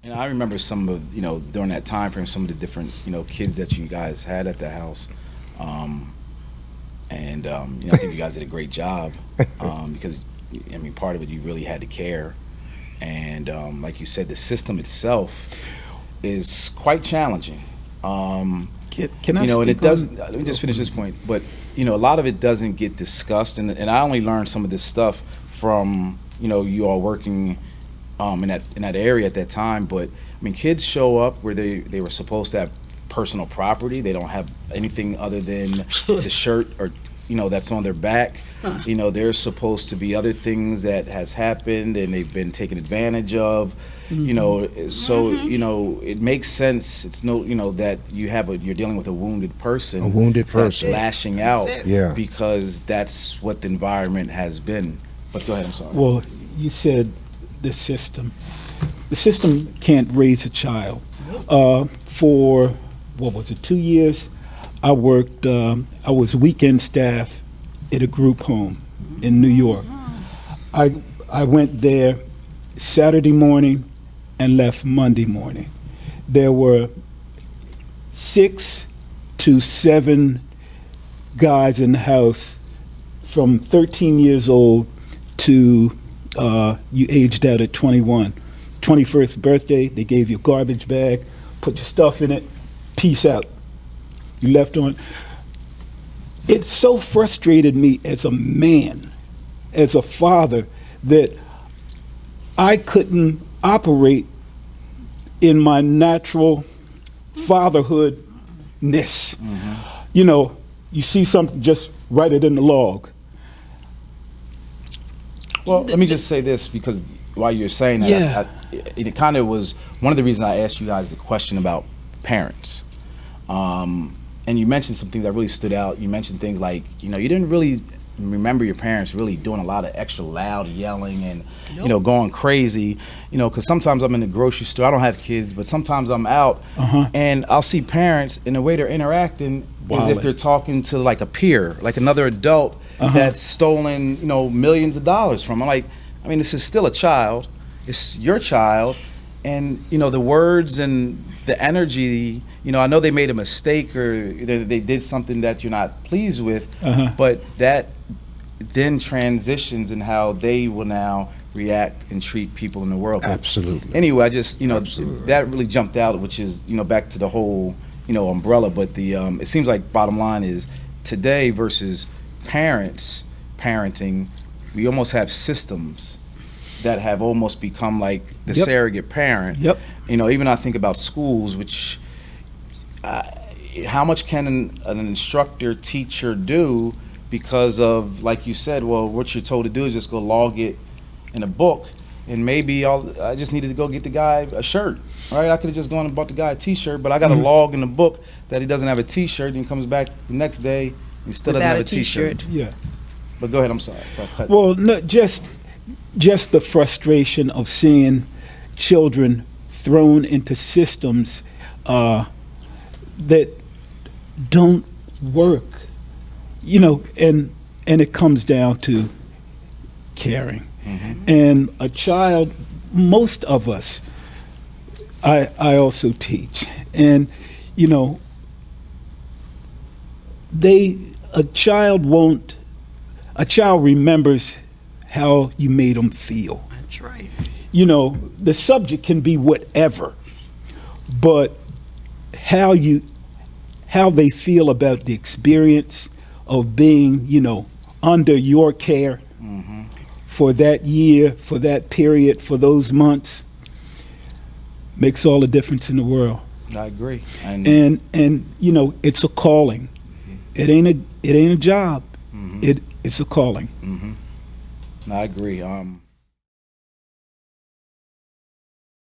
And I remember some of, during that time frame, some of the different, kids that you guys had at the house. Um, I think you guys did a great job because, I mean, part of it, you really had to care. And like you said, the system itself is quite challenging. Can I And it speak doesn't, on? let me just finish this point, but, a lot of it doesn't get discussed. And I only learned some of this stuff from, you all working in that area at that time. But I mean, kids show up where they were supposed to have personal property. They don't have anything other than the shirt or that's on their back. Huh. There's supposed to be other things that has happened and they've been taken advantage of. So it makes sense. It's that you're dealing with a wounded person. A wounded that's person. lashing That's out. it. Yeah. Because that's what the environment has been. But go ahead. I'm sorry. Well, you said the system. The system can't raise a child. For what was it? 2 years, I worked. I was weekend staff at a group home in New York. I went there Saturday morning and left Monday morning. There were 6 to 7 guys in the house from 13 years old to you aged out at 21. 21st birthday, they gave you a garbage bag, put your stuff in it, peace out. You left on. It so frustrated me as a man, as a father, that I couldn't operate in my natural fatherhoodness. You see something, just write it in the log. Well, let me just say this because while you're saying that, Yeah. it kind of was one of the reasons I asked you guys the question about parents. And you mentioned some things that really stood out. You mentioned things like, you didn't really remember your parents really doing a lot of extra loud yelling and, going crazy, because sometimes I'm in the grocery store. I don't have kids, but sometimes I'm out and I'll see parents and the way they're interacting is if Wildin'. they're talking to like a peer, like another adult that's stolen, millions of dollars from. I'm like, I mean, this is still a child. It's your child. And, the words and the energy, I know they made a mistake or they did something that you're not pleased with, but that then transitions in how they will now react and treat people in the world. Absolutely. Anyway, I just, Absolutely. that really jumped out, which is, back to the whole, umbrella. But it seems like bottom line is today versus parenting, we almost have systems that have almost become like the Yep. surrogate parent. Yep. Even I think about schools, which how much can an instructor, teacher do because of, like you said, well, what you're told to do is just go log it in a book, and maybe I just needed to go get the guy a shirt, right? I could have just gone and bought the guy a T-shirt, but I got to log in the book that he doesn't have a T-shirt, and he comes back the next day, he still doesn't Without have a a T-shirt. T-shirt. Yeah. But go ahead, I'm sorry. If I cut- Well, no, just the frustration of seeing children thrown into systems that don't work, and it comes down to caring. And a child, most of us, I also teach, and a child remembers how you made them feel. That's right. The subject can be whatever, but how they feel about the experience of being, under your care for that year, for that period, for those months, makes all the difference in the world. I agree. And it's a calling. It ain't a job. It's a calling. I agree.